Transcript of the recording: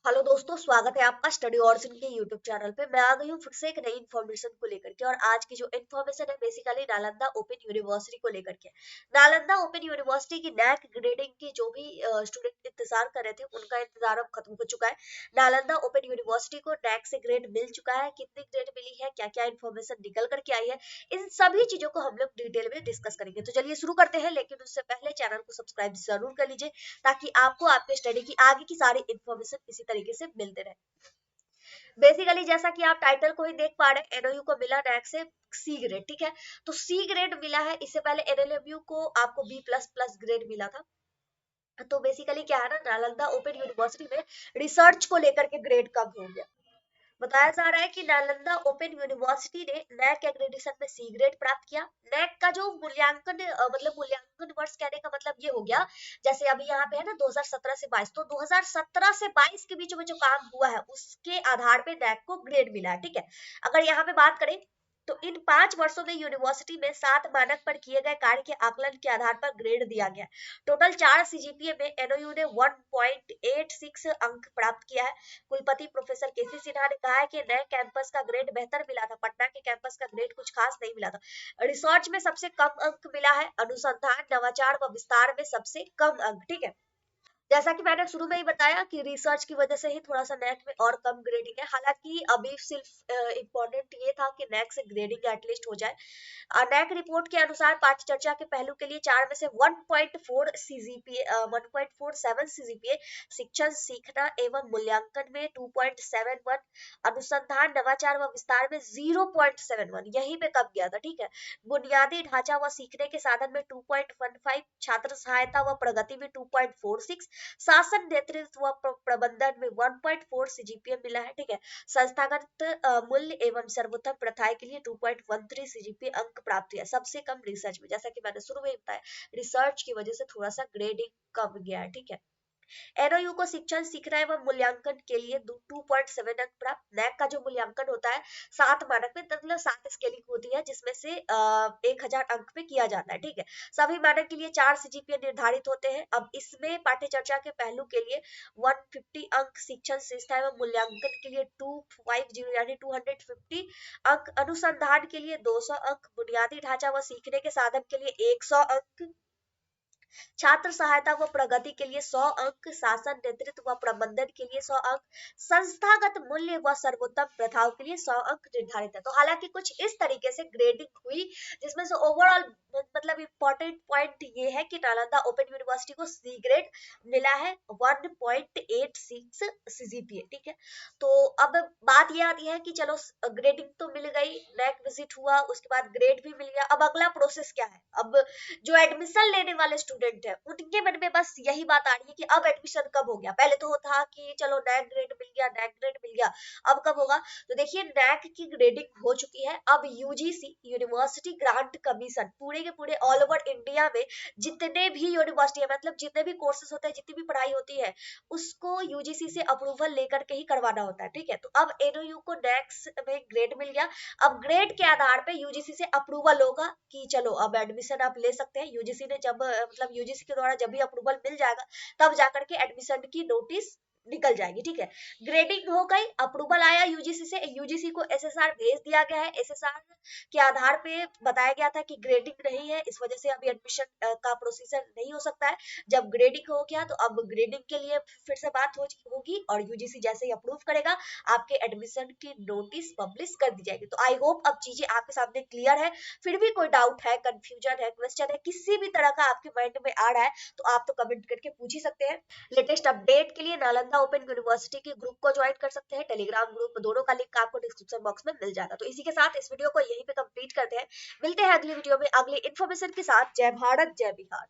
Hello दोस्तों, स्वागत है आपका स्टडी और के यूट्यूब चैनल पे। मैं आ गई हूँ फिर से एक नई इन्फॉर्मेशन को लेकर के। और आज की जो इन्फॉर्मेशन है बेसिकली नालंदा ओपन यूनिवर्सिटी को लेकर के। नालंदा ओपन यूनिवर्सिटी की नैक ग्रेडिंग की जो भी स्टूडेंट इंतजार कर रहे थे उनका इंतजार अब खत्म हो चुका है। नालंदा ओपन यूनिवर्सिटी को नैक से ग्रेड मिल चुका है। कितनी ग्रेड मिली है, क्या क्या इन्फॉर्मेशन निकल करके आई है, इन सभी चीजों को हम लोग डिटेल में डिस्कस करेंगे। तो चलिए शुरू करते हैं, लेकिन उससे पहले चैनल को सब्सक्राइब जरूर कर लीजिए ताकि आपको आपके स्टडी की आगे की सारी इन्फॉर्मेशन इसी तरीके से मिलते रहे। बेसिकली जैसा कि आप टाइटल को ही देख पा रहे हैं, एनओयू को मिला नैक से सी ग्रेड। ठीक है, तो सी ग्रेड मिला है। इससे पहले एनएलएमयू को आपको बी प्लस प्लस ग्रेड मिला था। तो बेसिकली क्या है ना, नालंदा ओपन यूनिवर्सिटी में रिसर्च को लेकर के ग्रेड कम हो गया। बताया जा रहा है कि नालंदा ओपन यूनिवर्सिटी ने नैक एक्रेडिटेशन में सी ग्रेड प्राप्त किया। नैक का जो मूल्यांकन मतलब मूल्यांकन वर्ष कहने का मतलब ये हो गया, जैसे अभी यहाँ पे है ना 2017 से 22, तो 2017 से 22 के बीच में जो काम हुआ है उसके आधार पे नैक को ग्रेड मिला है। ठीक है, अगर यहाँ पे बात करें तो इन 5 वर्षों में यूनिवर्सिटी में 7 मानक पर किए गए कार्य के आकलन के आधार पर ग्रेड दिया गया। टोटल 4 सीजीपीए में एनओयू ने 1.86 अंक प्राप्त किया है। कुलपति प्रोफेसर केसी सिन्हा ने कहा है कि नए कैंपस का ग्रेड बेहतर मिला था, पटना के कैंपस का ग्रेड कुछ खास नहीं मिला था। रिसर्च में सबसे कम अंक मिला है, अनुसंधान नवाचार व विस्तार में सबसे कम अंक। ठीक है, जैसा कि मैंने शुरू में ही बताया कि रिसर्च की वजह से ही थोड़ा सा नैक में और कम ग्रेडिंग है। हालांकि अभी सिर्फ इम्पोर्टेंट ये था कि नैक से ग्रेडिंग एटलीस्ट हो जाए। नैक रिपोर्ट के अनुसार पाठ्य चर्चा के पहलू के लिए 4 में से 1.4 सीजीपीए 1.47 सीजीपीए, शिक्षण सीखना एवं मूल्यांकन में 2.71, अनुसंधान नवाचार व विस्तार में 0.71, यहीं पे कम गया था। ठीक है, बुनियादी ढांचा व सीखने के साधन में 2.15, छात्र सहायता व प्रगति में 2.46, शासन नेतृत्व व प्रबंधन में 1.4 सीजीपीए मिला है। ठीक है, संस्थागत मूल्य एवं सर्वोत्तम प्रथाएं के लिए 2.13 सीजीपीए अंक प्राप्त हुआ। सबसे कम रिसर्च में, जैसा कि मैंने शुरू में बताया, रिसर्च की वजह से थोड़ा सा ग्रेडिंग कम गया है। ठीक है, एनओयू को शिक्षण सीखना एवं मूल्यांकन के लिए 2.7 अंक प्राप्त। नैक का जो मूल्यांकन होता है 7 मानक में, मतलब 7 स्केलिंग होती है जिसमें से 1000 अंक पे किया जाता है। ठीक है, सभी मानक के लिए 4 सीजीपीए निर्धारित होते हैं। अब इसमें पाठ्य चर्चा के पहलू के लिए 150 अंक, शिक्षण शिक्षा एवं मूल्यांकन के लिए 250 यानी 250 अंक, अनुसंधान के लिए 200 अंक, बुनियादी ढांचा व सीखने के साधन के लिए 100 अंक, छात्र सहायता व प्रगति के लिए 100 अंक, शासन नेतृत्व व प्रबंधन के लिए 100 अंक, संस्थागत मूल्य व सर्वोत्तम प्रथाओं के लिए 100 अंक निर्धारित है। तो हालांकि कुछ इस तरीके से ग्रेडिंग हुई, जिसमें से ओवरऑल मतलब इंपॉर्टेंट पॉइंट ये है कि नालंदा ओपन यूनिवर्सिटी को सी ग्रेड मिला है 1.86 सीजीपीए। ठीक है, तो अब बात ये आती है कि चलो ग्रेडिंग तो मिल गई, नैक विजिट हुआ, उसके बाद ग्रेड भी मिल गया, अब अगला प्रोसेस क्या है। अब जो एडमिशन लेने वाले स्टूडेंट है उनके मन में बस यही बात आ रही है कि अब एडमिशन कब हो गया। पहले तो था कि चलो नैक ग्रेड मिल गया, नैक ग्रेड मिल गया, अब कब होगा। तो देखिए, नैक की ग्रेडिंग हो चुकी है। अब यूजीसी यूनिवर्सिटी ग्रांट कमीशन पूरे के पूरे ऑल ओवर इंडिया में जितने भी यूनिवर्सिटी है, मतलब जितने भी कोर्सेज होते हैं, जितनी भी पढ़ाई होती है, उसको यूजीसी से अप्रूवल लेकर के ही करवाना होता है। ठीक है, तो अब एनओयू को नैक में ग्रेड मिल गया। अब ग्रेड के आधार पे यूजीसी से अप्रूवल होगा कि चलो अब एडमिशन आप ले सकते हैं। यूजीसी ने जब मतलब यूजीसी के द्वारा जब भी अप्रूवल मिल जाएगा तब जाकर के एडमिशन की नोटिस निकल जाएगी। ठीक है, ग्रेडिंग हो गई, अप्रूवल आया यूजीसी से, यूजीसी को एसएसआर भेज दिया गया है। एसएसआर के आधार पे बताया गया था कि ग्रेडिंग नहीं है, इस वजह से अभी एडमिशन का प्रोसीजर नहीं हो सकता है। जब ग्रेडिंग हो गया तो अब ग्रेडिंग के लिए फिर से बात होगी और यूजीसी जैसे ही अप्रूव करेगा आपके एडमिशन की नोटिस पब्लिश कर दी जाएगी। तो आई होप अब चीजें आपके सामने क्लियर है। फिर भी कोई डाउट है, कंफ्यूजन है, क्वेश्चन है, किसी भी तरह का आपके माइंड में आ रहा है तो आप तो कमेंट करके पूछ ही सकते हैं। लेटेस्ट अपडेट के लिए नालंदा ओपन यूनिवर्सिटी के ग्रुप को ज्वाइन कर सकते हैं, टेलीग्राम ग्रुप, दोनों का लिंक आपको डिस्क्रिप्शन बॉक्स में मिल जाएगा। तो इसी के साथ इस वीडियो को यहीं पे कंप्लीट करते हैं। मिलते हैं अगली वीडियो में अगली इन्फॉर्मेशन के साथ। जय भारत, जय बिहार।